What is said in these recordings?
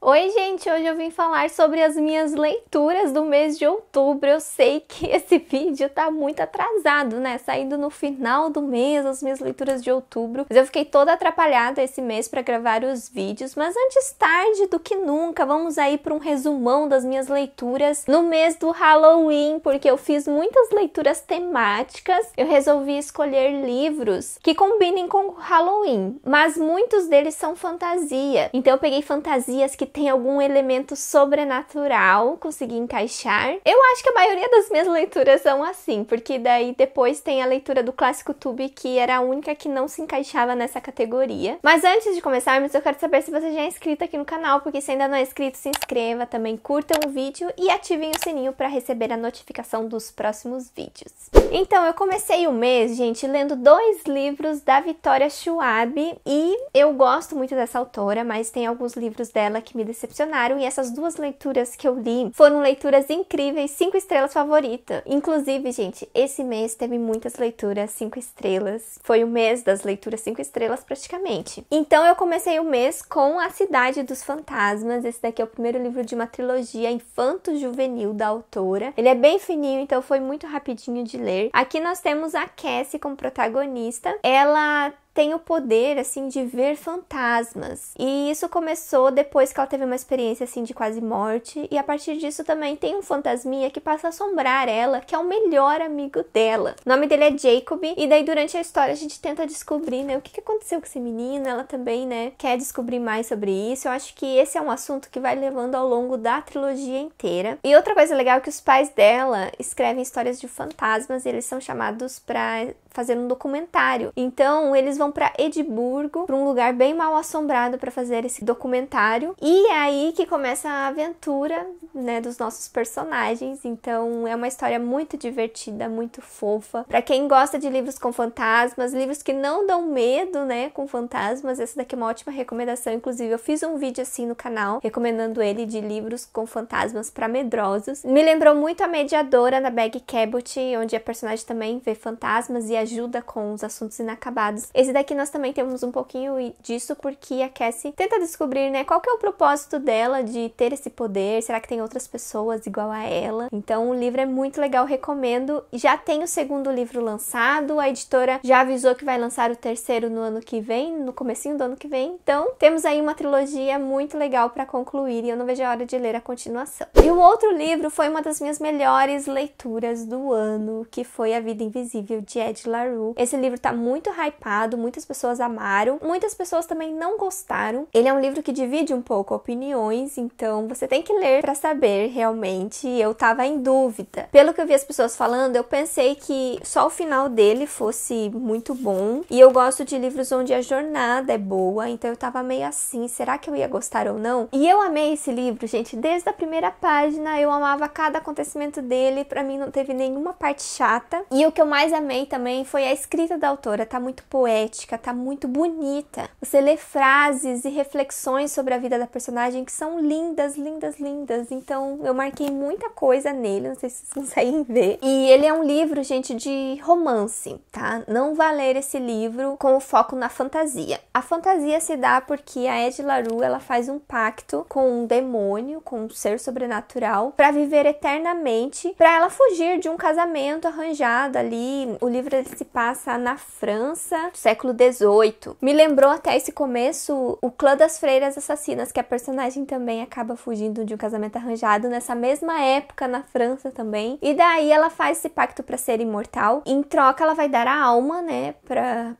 Oi, gente! Hoje eu vim falar sobre as minhas leituras do mês de outubro. Eu sei que esse vídeo tá muito atrasado, né? Saindo no final do mês, as minhas leituras de outubro. Mas eu fiquei toda atrapalhada esse mês pra gravar os vídeos. Mas antes tarde do que nunca, vamos aí pra um resumão das minhas leituras no mês do Halloween, porque eu fiz muitas leituras temáticas. Eu resolvi escolher livros que combinem com o Halloween, mas muitos deles são fantasia. Então eu peguei fantasias que tem algum elemento sobrenatural, consegui encaixar. Eu acho que a maioria das minhas leituras são assim, porque daí depois tem a leitura do Clássico Tube, que era a única que não se encaixava nessa categoria. Mas antes de começarmos, eu quero saber se você já é inscrito aqui no canal, porque se ainda não é inscrito, se inscreva, também curtam o vídeo e ativem o sininho para receber a notificação dos próximos vídeos. Então, eu comecei o mês, gente, lendo 2 livros da Vitória Schwab e eu gosto muito dessa autora, mas tem alguns livros dela que me decepcionaram e essas 2 leituras que eu li foram leituras incríveis, 5 estrelas favorita. Inclusive, gente, esse mês teve muitas leituras 5 estrelas. Foi o mês das leituras 5 estrelas praticamente. Então eu comecei o mês com A Cidade dos Fantasmas. Esse daqui é o primeiro livro de uma trilogia infanto-juvenil da autora. Ele é bem fininho, então foi muito rapidinho de ler. Aqui nós temos a Cassie como protagonista. Ela tem o poder, assim, de ver fantasmas. E isso começou depois que ela teve uma experiência, assim, de quase morte. E a partir disso também tem um fantasminha que passa a assombrar ela, que é o melhor amigo dela. O nome dele é Jacob. E daí, durante a história, a gente tenta descobrir, né, o que aconteceu com esse menino. Ela também, né, quer descobrir mais sobre isso. Eu acho que esse é um assunto que vai levando ao longo da trilogia inteira. E outra coisa legal é que os pais dela escrevem histórias de fantasmas. E eles são chamados pra fazer um documentário. Então, eles vão para Edimburgo, para um lugar bem mal assombrado para fazer esse documentário. E é aí que começa a aventura, né, dos nossos personagens. Então, é uma história muito divertida, muito fofa. Para quem gosta de livros com fantasmas, livros que não dão medo, né, com fantasmas, essa daqui é uma ótima recomendação. Inclusive, eu fiz um vídeo assim no canal, recomendando ele de livros com fantasmas para medrosos. Me lembrou muito A Mediadora, da Meg Cabot, onde a personagem também vê fantasmas e ajuda com os assuntos inacabados. Esse daqui nós também temos um pouquinho disso, porque a Cassie tenta descobrir, né, qual que é o propósito dela de ter esse poder, será que tem outras pessoas igual a ela? Então o livro é muito legal, recomendo. Já tem o segundo livro lançado, a editora já avisou que vai lançar o terceiro no ano que vem, no comecinho do ano que vem, então temos aí uma trilogia muito legal para concluir e eu não vejo a hora de ler a continuação. E o outro livro foi uma das minhas melhores leituras do ano, que foi A Vida Invisível, de Ed La Rue. Esse livro tá muito hypado, muitas pessoas amaram, muitas pessoas também não gostaram. Ele é um livro que divide um pouco opiniões, então você tem que ler pra saber realmente. Eu tava em dúvida. Pelo que eu vi as pessoas falando, eu pensei que só o final dele fosse muito bom, e eu gosto de livros onde a jornada é boa, então eu tava meio assim, será que eu ia gostar ou não? E eu amei esse livro, gente, desde a primeira página, eu amava cada acontecimento dele, pra mim não teve nenhuma parte chata, e o que eu mais amei também foi a escrita da autora, tá muito poética, tá muito bonita. Você lê frases e reflexões sobre a vida da personagem que são lindas, lindas, lindas. Então eu marquei muita coisa nele, não sei se vocês conseguem ver. E ele é um livro, gente, de romance, tá? Não vá ler esse livro com o foco na fantasia. A fantasia se dá porque a Ed La Rue, ela faz um pacto com um demônio, com um ser sobrenatural, para viver eternamente, para ela fugir de um casamento arranjado ali. O livro ele se passa na França, século XVIII. Me lembrou até esse começo o Clã das Freiras Assassinas, que a personagem também acaba fugindo de um casamento arranjado nessa mesma época na França também. E daí ela faz esse pacto para ser imortal. Em troca ela vai dar a alma, né,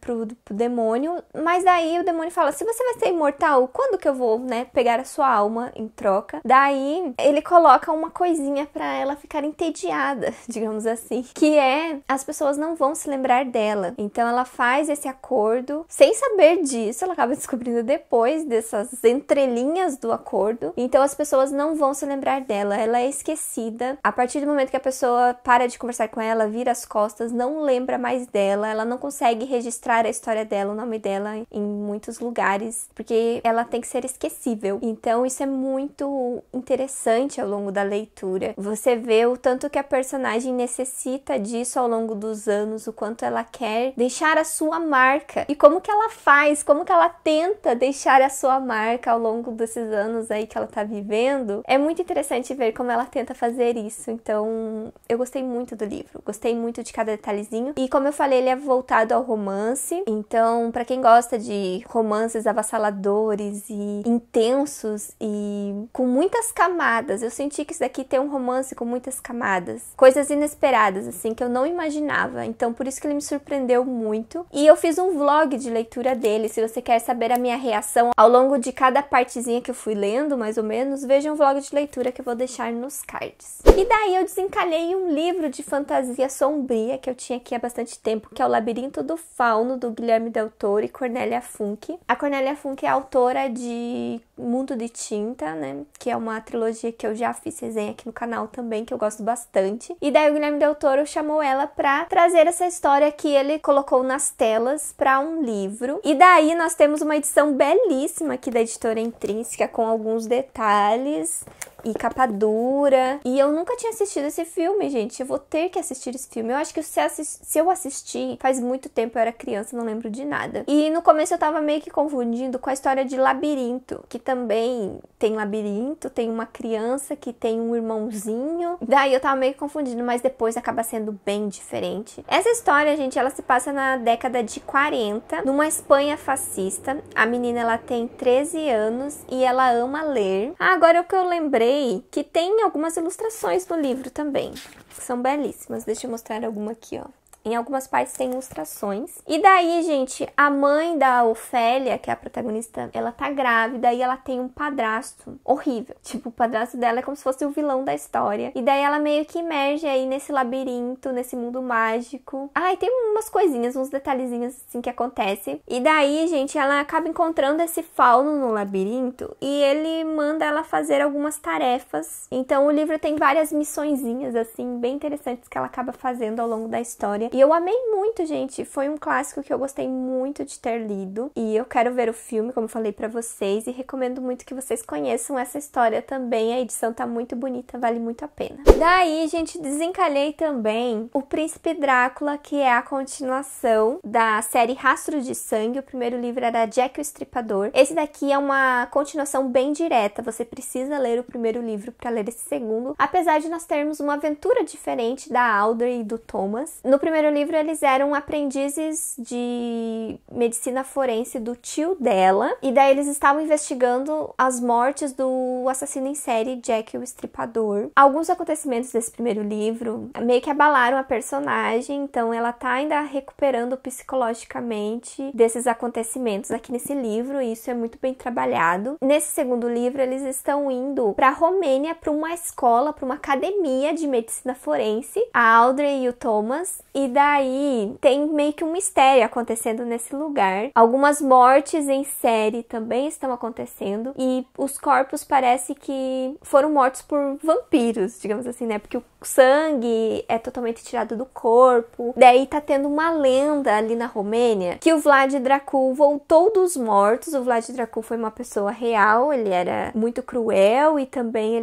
pro demônio. Mas daí o demônio fala, se você vai ser imortal, quando que eu vou, né, pegar a sua alma em troca? Daí ele coloca uma coisinha para ela ficar entediada, digamos assim, que é as pessoas não vão se lembrar dela. Então ela faz esse acordo sem saber disso, ela acaba descobrindo depois dessas entrelinhas do acordo. Então as pessoas não vão se lembrar dela, ela é esquecida. A partir do momento que a pessoa para de conversar com ela, vira as costas, não lembra mais dela, ela não consegue registrar a história dela, o nome dela em muitos lugares, porque ela tem que ser esquecível. Então isso é muito interessante ao longo da leitura. Você vê o tanto que a personagem necessita disso ao longo dos anos, o quanto ela quer deixar a sua marca marca. E como que ela faz, como que ela tenta deixar a sua marca ao longo desses anos aí que ela tá vivendo. É muito interessante ver como ela tenta fazer isso. Então, eu gostei muito do livro. Gostei muito de cada detalhezinho. E como eu falei, ele é voltado ao romance. Então, pra quem gosta de romances avassaladores e intensos e com muitas camadas, eu senti que isso daqui tem um romance com muitas camadas. Coisas inesperadas, assim, que eu não imaginava. Então, por isso que ele me surpreendeu muito. E eu fiz um vlog de leitura dele. Se você quer saber a minha reação ao longo de cada partezinha que eu fui lendo, mais ou menos, veja um vlog de leitura que eu vou deixar nos cards. E daí eu desencalhei um livro de fantasia sombria que eu tinha aqui há bastante tempo, que é O Labirinto do Fauno, do Guilherme Del Toro e Cornélia Funke. A Cornélia Funke é autora de Mundo de Tinta, né? Que é uma trilogia que eu já fiz resenha aqui no canal também, que eu gosto bastante. E daí o Guilherme Del Toro chamou ela pra trazer essa história que ele colocou nas telas pra um livro. E daí nós temos uma edição belíssima aqui da editora Intrínseca, com alguns detalhes e capa dura. E eu nunca tinha assistido esse filme, gente. Eu vou ter que assistir esse filme. Eu acho que se eu assistir, faz muito tempo, eu era criança, não lembro de nada. E no começo eu tava meio que confundindo com a história de Labirinto, que também tem labirinto, tem uma criança que tem um irmãozinho. Daí eu tava meio que confundindo, mas depois acaba sendo bem diferente. Essa história, gente, ela se passa na década de 40, numa Espanha fascista. A menina, ela tem 13 anos e ela ama ler. Agora o que eu lembrei que tem algumas ilustrações no livro também, que são belíssimas. Deixa eu mostrar alguma aqui, ó. Em algumas partes tem ilustrações. E daí, gente, a mãe da Ofélia, que é a protagonista, ela tá grávida e ela tem um padrasto horrível. Tipo, o padrasto dela é como se fosse o vilão da história. E daí ela meio que emerge aí nesse labirinto, nesse mundo mágico. E tem umas coisinhas, uns detalhezinhos assim que acontecem. E daí, gente, ela acaba encontrando esse fauno no labirinto e ele manda ela fazer algumas tarefas. Então o livro tem várias missõezinhas, assim, bem interessantes que ela acaba fazendo ao longo da história. E eu amei muito, gente. Foi um clássico que eu gostei muito de ter lido. E eu quero ver o filme, como eu falei pra vocês. E recomendo muito que vocês conheçam essa história também. A edição tá muito bonita, vale muito a pena. Daí, gente, desencalhei também O Príncipe Drácula, que é a continuação da série Rastro de Sangue. O primeiro livro era Jack o Estripador. Esse daqui é uma continuação bem direta. Você precisa ler o primeiro livro pra ler esse segundo. Apesar de nós termos uma aventura diferente da Audrey e do Thomas. No primeiro livro, eles eram aprendizes de medicina forense do tio dela, e daí eles estavam investigando as mortes do assassino em série Jack o Estripador. Alguns acontecimentos desse primeiro livro meio que abalaram a personagem, então ela tá ainda recuperando psicologicamente desses acontecimentos aqui nesse livro, e isso é muito bem trabalhado. Nesse segundo livro, eles estão indo pra Romênia, pra uma escola, pra uma academia de medicina forense, a Audrey e o Thomas, e daí tem meio que um mistério acontecendo nesse lugar. Algumas mortes em série também estão acontecendo e os corpos parece que foram mortos por vampiros, digamos assim, né? Porque o sangue é totalmente tirado do corpo. Daí tá tendo uma lenda ali na Romênia que o Vlad Dracul voltou dos mortos. O Vlad Dracul foi uma pessoa real, ele era muito cruel e também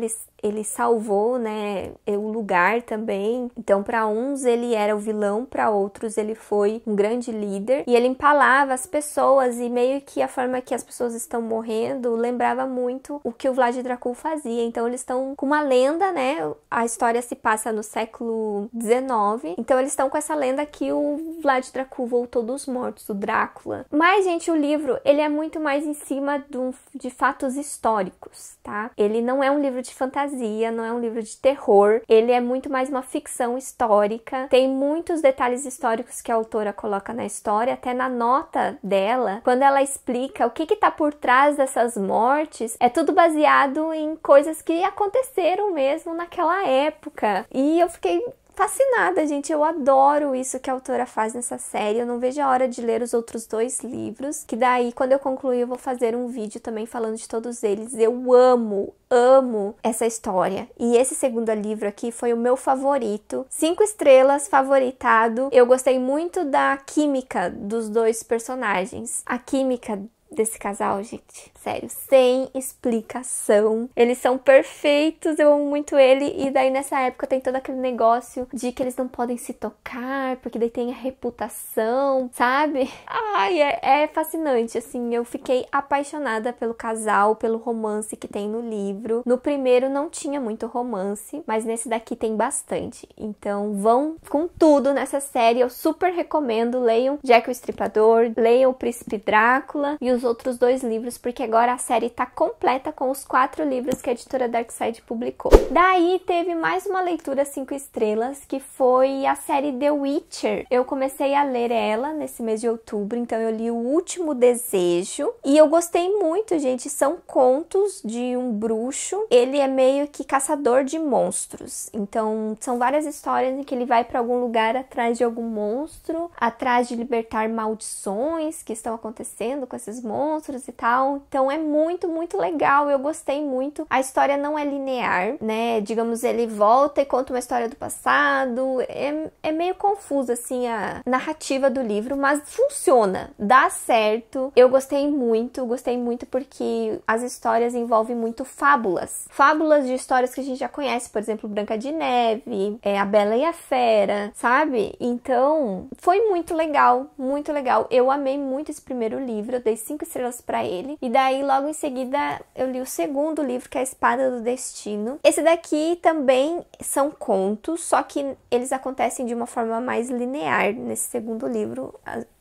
ele salvou, né, o lugar também. Então, para uns ele era o vilão, para outros ele foi um grande líder. E ele empalava as pessoas e meio que a forma que as pessoas estão morrendo lembrava muito o que o Vlad Dracul fazia. Então, eles estão com uma lenda, né? A história se passa no século XIX. Então, eles estão com essa lenda que o Vlad Dracul voltou dos mortos, o Drácula. Mas, gente, o livro, ele é muito mais em cima de fatos históricos, tá? Ele não é um livro de fantasia, não é um livro de terror, ele é muito mais uma ficção histórica, tem muitos detalhes históricos que a autora coloca na história, até na nota dela, quando ela explica o que tá por trás dessas mortes, é tudo baseado em coisas que aconteceram mesmo naquela época, e eu fiquei fascinada, gente. Eu adoro isso que a autora faz nessa série. Eu não vejo a hora de ler os outros 2 livros, que daí, quando eu concluir, eu vou fazer um vídeo também falando de todos eles. Eu amo essa história. E esse segundo livro aqui foi o meu favorito. 5 estrelas, favoritado. Eu gostei muito da química dos 2 personagens. A química desse casal, gente. Sério, sem explicação. Eles são perfeitos, eu amo muito ele. E daí nessa época tem todo aquele negócio de que eles não podem se tocar, porque daí tem a reputação, sabe? Ai, é fascinante, assim. Eu fiquei apaixonada pelo casal, pelo romance que tem no livro. No primeiro não tinha muito romance, mas nesse daqui tem bastante. Então vão com tudo nessa série. Eu super recomendo. Leiam Jack o Estripador, leiam O Príncipe Drácula e os outros 2 livros, porque agora a série tá completa com os 4 livros que a editora Darkside publicou. Daí teve mais uma leitura 5 estrelas, que foi a série The Witcher. Eu comecei a ler ela nesse mês de outubro, então eu li O Último Desejo e eu gostei muito, gente. São contos de um bruxo. Ele é meio que caçador de monstros. Então são várias histórias em que ele vai para algum lugar atrás de algum monstro, atrás de libertar maldições que estão acontecendo com esses monstros e tal. Então é muito, muito legal. Eu gostei muito. A história não é linear, né? Digamos, ele volta e conta uma história do passado. É meio confusa, assim, a narrativa do livro, mas funciona. Dá certo. Eu gostei muito porque as histórias envolvem muito fábulas. Fábulas de histórias que a gente já conhece, por exemplo, Branca de Neve, A Bela e a Fera, sabe? Então, foi muito legal, muito legal. Eu amei muito esse primeiro livro, eu dei 5 estrelas pra ele. E daí, logo em seguida, eu li o segundo livro, que é A Espada do Destino. Esse daqui também são contos, só que eles acontecem de uma forma mais linear nesse segundo livro,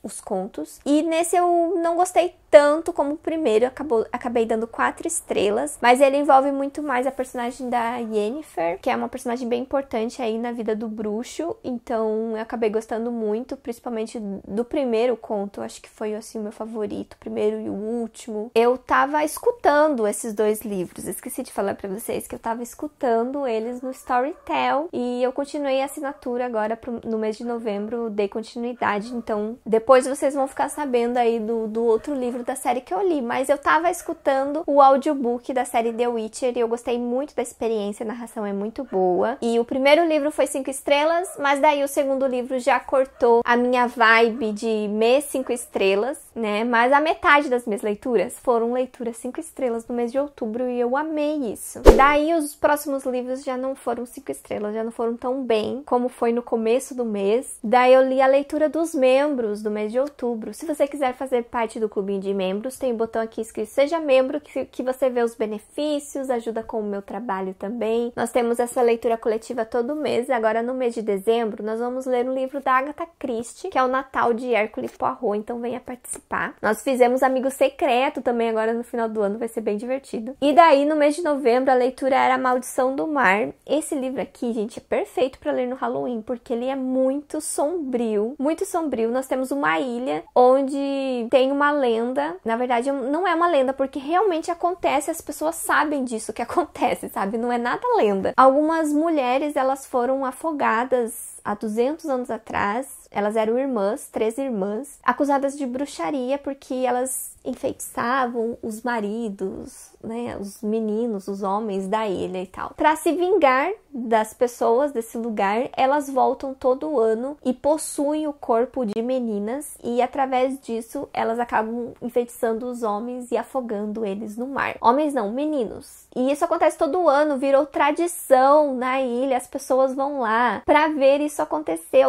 os contos. E nesse eu não gostei tanto como o primeiro, acabei dando 4 estrelas, mas ele envolve muito mais a personagem da Yennefer, que é uma personagem bem importante aí na vida do bruxo, então eu acabei gostando muito, principalmente do primeiro conto, acho que foi assim o meu favorito, o primeiro e o último. Eu tava escutando esses 2 livros, esqueci de falar pra vocês que eu tava escutando eles no Storytel, e eu continuei a assinatura agora no mês de novembro, dei continuidade, então depois vocês vão ficar sabendo aí do outro livro da série que eu li, mas eu tava escutando o audiobook da série The Witcher e eu gostei muito da experiência, a narração é muito boa. E o primeiro livro foi 5 estrelas, mas daí o segundo livro já cortou a minha vibe de mês 5 estrelas, né? Mas a metade das minhas leituras foram leituras 5 estrelas no mês de outubro e eu amei isso. Daí os próximos livros já não foram 5 estrelas, já não foram tão bem como foi no começo do mês. Daí eu li a leitura dos membros do mês de outubro. Se você quiser fazer parte do clubinho de membros, tem um botão aqui escrito Seja Membro, que você vê os benefícios, ajuda com o meu trabalho também. Nós temos essa leitura coletiva todo mês. Agora no mês de dezembro, nós vamos ler um livro da Agatha Christie, que é o Natal de Hercule Poirot, então venha participar. Nós fizemos Amigo Secreto também agora no final do ano, vai ser bem divertido. E daí no mês de novembro a leitura era A Maldição do Mar. Esse livro aqui, gente, é perfeito para ler no Halloween, porque ele é muito sombrio, muito sombrio. Nós temos uma ilha onde tem uma lenda, na verdade não é uma lenda, porque realmente acontece, as pessoas sabem disso que acontece, sabe? Não é nada lenda. Algumas mulheres, elas foram afogadas há 200 anos atrás. Elas eram irmãs, 3 irmãs, acusadas de bruxaria porque elas enfeitiçavam os maridos, né, os meninos, os homens da ilha e tal. Para se vingar das pessoas desse lugar, elas voltam todo ano e possuem o corpo de meninas e através disso elas acabam enfeitiçando os homens e afogando eles no mar. Homens não, meninos. E isso acontece todo ano, virou tradição na ilha, as pessoas vão lá para ver isso acontecer.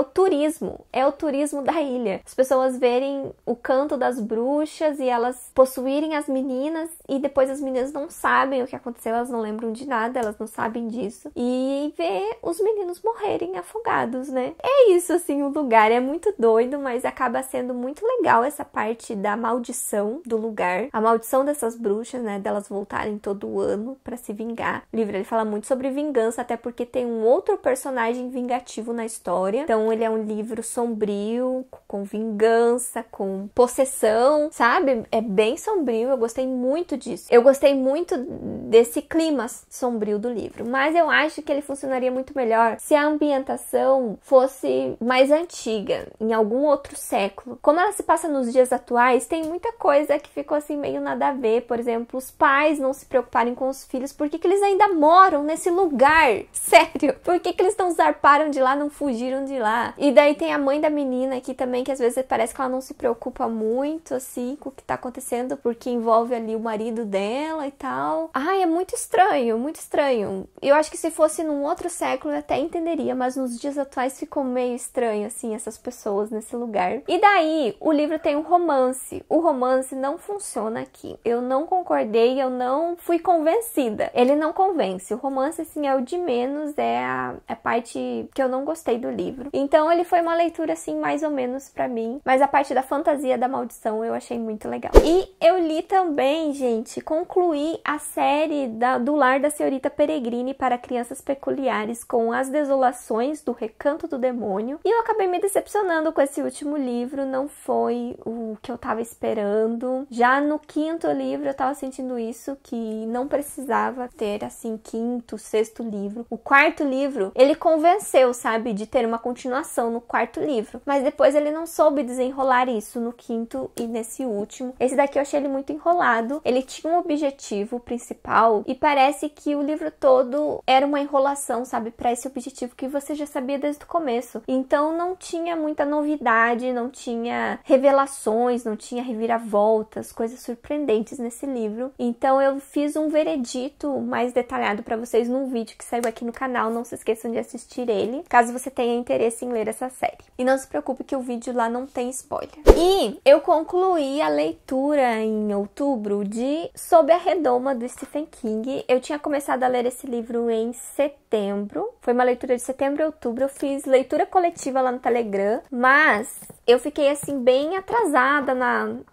É o turismo da ilha. As pessoas verem o canto das bruxas e elas possuírem as meninas e depois as meninas não sabem o que aconteceu, elas não lembram de nada, elas não sabem disso. E ver os meninos morrerem afogados, né? É isso, assim, o lugar é muito doido, mas acaba sendo muito legal essa parte da maldição do lugar. A maldição dessas bruxas, né? Delas voltarem todo ano pra se vingar. O livro, ele fala muito sobre vingança, até porque tem um outro personagem vingativo na história. Então ele é um livro sombrio, com vingança, com possessão, sabe? É bem sombrio, eu gostei muito disso. Eu gostei muito desse clima sombrio do livro, mas eu acho que ele ele funcionaria muito melhor se a ambientação fosse mais antiga, em algum outro século. Como ela se passa nos dias atuais, tem muita coisa que ficou assim meio nada a ver. Por exemplo, os pais não se preocuparem com os filhos, por que que eles ainda moram nesse lugar? Sério, por que que eles não zarparam de lá, não fugiram de lá? E daí tem a mãe da menina aqui também, que às vezes parece que ela não se preocupa muito, assim, com o que tá acontecendo, porque envolve ali o marido dela e tal. Ai, é muito estranho, muito estranho. Eu acho que se fosse num outro século eu até entenderia, mas nos dias atuais ficou meio estranho, assim, essas pessoas nesse lugar. E daí, o livro tem um romance. O romance não funciona aqui. Eu não concordei, eu não fui convencida. Ele não convence. O romance, assim, é o de menos, é a parte que eu não gostei do livro. Então, ele foi uma leitura, assim, mais ou menos pra mim. Mas a parte da fantasia da maldição eu achei muito legal. E eu li também, gente, concluí a série do Lar da Senhorita Peregrine para Crianças Peculiares com As Desolações do Recanto do Demônio. E eu acabei me decepcionando com esse último livro, não foi o que eu tava esperando. Já no quinto livro eu tava sentindo isso, que não precisava ter, assim, quinto, sexto livro. O quarto livro, ele convenceu, sabe, de ter uma continuação no quarto livro. Mas depois ele não soube desenrolar isso no quinto e nesse último. Esse daqui eu achei ele muito enrolado. Ele tinha um objetivo principal e parece que o livro todo era uma enrolação, sabe, para esse objetivo que você já sabia desde o começo. Então não tinha muita novidade, não tinha revelações, não tinha reviravoltas, coisas surpreendentes nesse livro. Então eu fiz um veredito mais detalhado para vocês num vídeo que saiu aqui no canal. Não se esqueçam de assistir ele, caso você tenha interesse em ler essa série. E não se preocupe que o vídeo lá não tem spoiler. E eu concluí a leitura em outubro de Sob a Redoma, do Stephen King. Eu tinha começado a ler esse livro em setembro. Foi uma leitura de setembro e outubro. Eu fiz leitura coletiva lá no Telegram, mas eu fiquei assim bem atrasada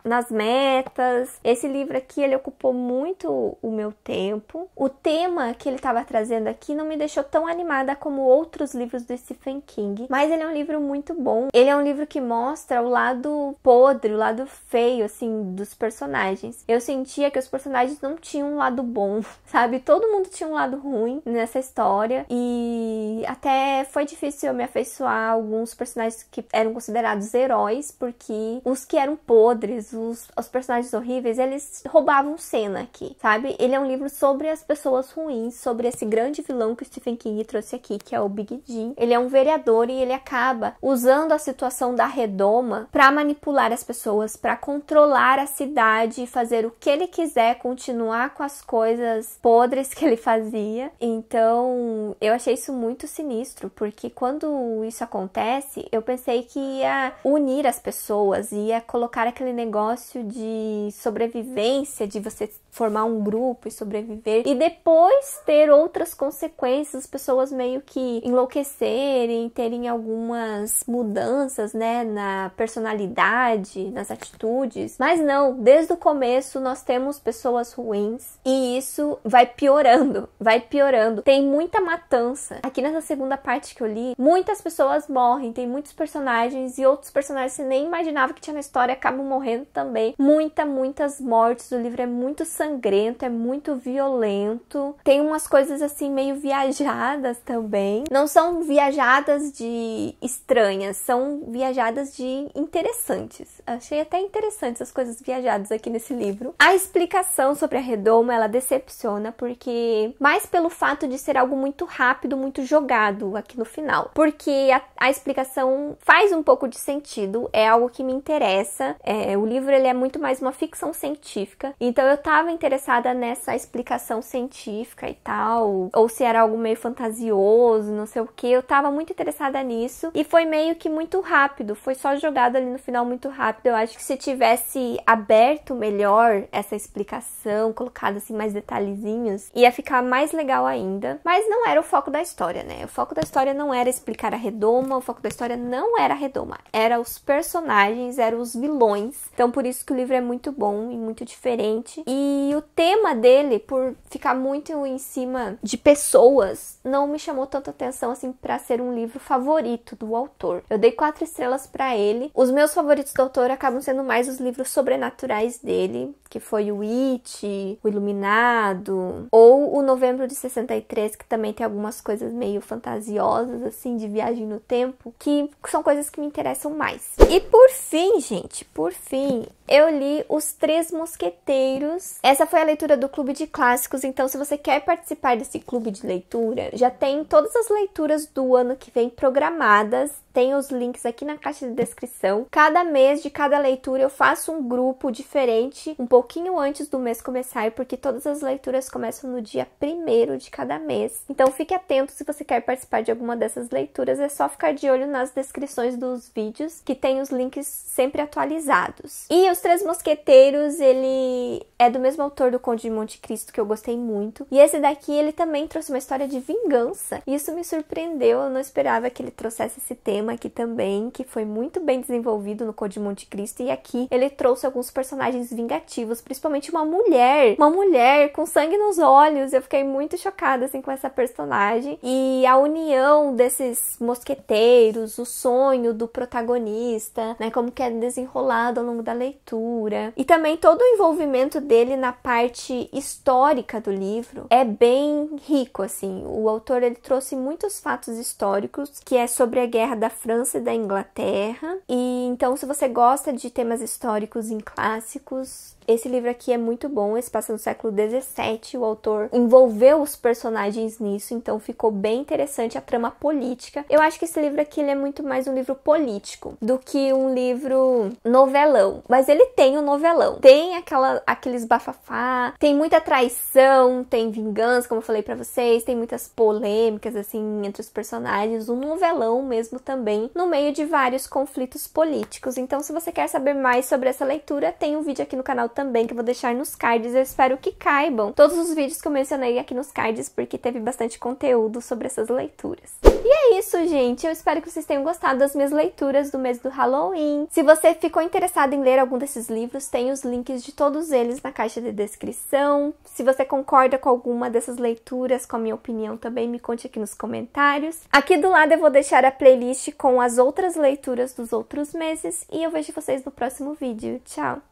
nas metas. Esse livro aqui, ele ocupou muito o meu tempo. O tema que ele estava trazendo aqui não me deixou tão animada como outros livros do Stephen King, mas ele é um livro muito bom. Ele é um livro que mostra o lado podre, o lado feio, assim, dos personagens. Eu sentia que os personagens não tinham um lado bom, sabe? Todo mundo tinha um lado ruim nessa história e até foi difícil eu me afeiçoar a alguns personagens que eram considerados heróis, porque os que eram podres, os personagens horríveis, eles roubavam cena aqui, sabe? Ele é um livro sobre as pessoas ruins, sobre esse grande vilão que o Stephen King trouxe aqui, que é o Big Jim. Ele é um vereador e ele acaba usando a situação da redoma para manipular as pessoas, para controlar a cidade e fazer o que ele quiser, continuar com as coisas podres que ele fazia. Então, eu achei isso muito sinistro, porque quando isso acontece, eu pensei que ia unir as pessoas, ia colocar aquele negócio de sobrevivência, de você formar um grupo e sobreviver, e depois ter outras consequências, as pessoas meio que enlouquecerem, terem algumas mudanças, né, na personalidade, nas atitudes. Mas não, desde o começo nós temos pessoas ruins e isso vai piorando, vai piorando. Tem muita matança. Aqui nessa segunda parte que eu li, muitas pessoas morrem, tem muitos personagens e outros personagens que você nem imaginava que tinha na história acabam morrendo também. Muitas mortes. O livro é muito sangrento, é muito violento. Tem umas coisas assim meio viajadas também. Não são viajadas de estranhas, são viajadas de interessantes. Achei até interessantes as coisas viajadas aqui nesse livro. A explicação sobre a redoma, ela decepciona, porque mais pelo fato de ser algo muito rápido, muito jogado aqui no final. Porque a explicação faz um pouco de sentido, é algo que me interessa. O livro ele é muito mais uma ficção científica, então eu tava interessada nessa explicação científica e tal, ou se era algo meio fantasioso, não sei o que. Eu tava muito interessada nisso e foi meio que muito rápido, foi só jogado ali no final muito rápido. Eu acho que se tivesse aberto melhor essa explicação, colocado assim mais detalhezinhos, ia ficar mais legal ainda. Mas não era o foco da história, né? O foco da história não era explicar a redoma, o foco da história não era a redoma, era os personagens, eram os vilões. Então por isso que o livro é muito bom e muito diferente. E E o tema dele, por ficar muito em cima de pessoas, não me chamou tanta atenção assim pra ser um livro favorito do autor. Eu dei 4 estrelas pra ele. Os meus favoritos do autor acabam sendo mais os livros sobrenaturais dele, que foi o It, o Iluminado, ou o Novembro de 63, que também tem algumas coisas meio fantasiosas, assim, de viagem no tempo, que são coisas que me interessam mais. E por fim, gente, eu li Os Três Mosqueteiros. Essa foi a leitura do Clube de Clássicos, então se você quer participar desse clube de leitura, já tem todas as leituras do ano que vem programadas, tem os links aqui na caixa de descrição. Cada mês de cada leitura eu faço um grupo diferente, um pouquinho antes do mês começar, porque todas as leituras começam no dia 1º de cada mês. Então fique atento se você quer participar de alguma dessas leituras, é só ficar de olho nas descrições dos vídeos, que tem os links sempre atualizados. E Os Três Mosqueteiros, ele é do mesmo autor do Conde de Monte Cristo, que eu gostei muito. E esse daqui, ele também trouxe uma história de vingança. E isso me surpreendeu, eu não esperava que ele trouxesse esse tema aqui também, que foi muito bem desenvolvido no Conde de Monte Cristo. E aqui ele trouxe alguns personagens vingativos, principalmente uma mulher com sangue nos olhos. Eu fiquei muito chocada assim com essa personagem. E a união desses mosqueteiros, o sonho do protagonista, né, como que é desenrolado ao longo da leitura. E também todo o envolvimento dele na parte histórica do livro é bem rico, assim. O autor, ele trouxe muitos fatos históricos, que é sobre a guerra da França e da Inglaterra. E então, se você gosta de temas históricos em clássicos, esse livro aqui é muito bom. Esse passa no século XVII, o autor envolveu os personagens nisso, então ficou bem interessante a trama política. Eu acho que esse livro aqui, ele é muito mais um livro político do que um livro novelão, mas ele tem o novelão, tem aqueles bafafá, tem muita traição, tem vingança, como eu falei pra vocês, tem muitas polêmicas assim entre os personagens, um novelão mesmo também, no meio de vários conflitos políticos. Então, se você quer saber mais sobre essa leitura, tem um vídeo aqui no canal também que eu vou deixar nos cards. Eu espero que caibam todos os vídeos que eu mencionei aqui nos cards, porque teve bastante conteúdo sobre essas leituras. E é isso, gente. Eu espero que vocês tenham gostado das minhas leituras do mês do Halloween. Se você ficou interessado em ler algum desses livros, tem os links de todos eles na caixa de descrição. Se você concorda com alguma dessas leituras, com a minha opinião também, me conte aqui nos comentários. Aqui do lado eu vou deixar a playlist com as outras leituras dos outros meses e eu vejo vocês no próximo vídeo. Tchau!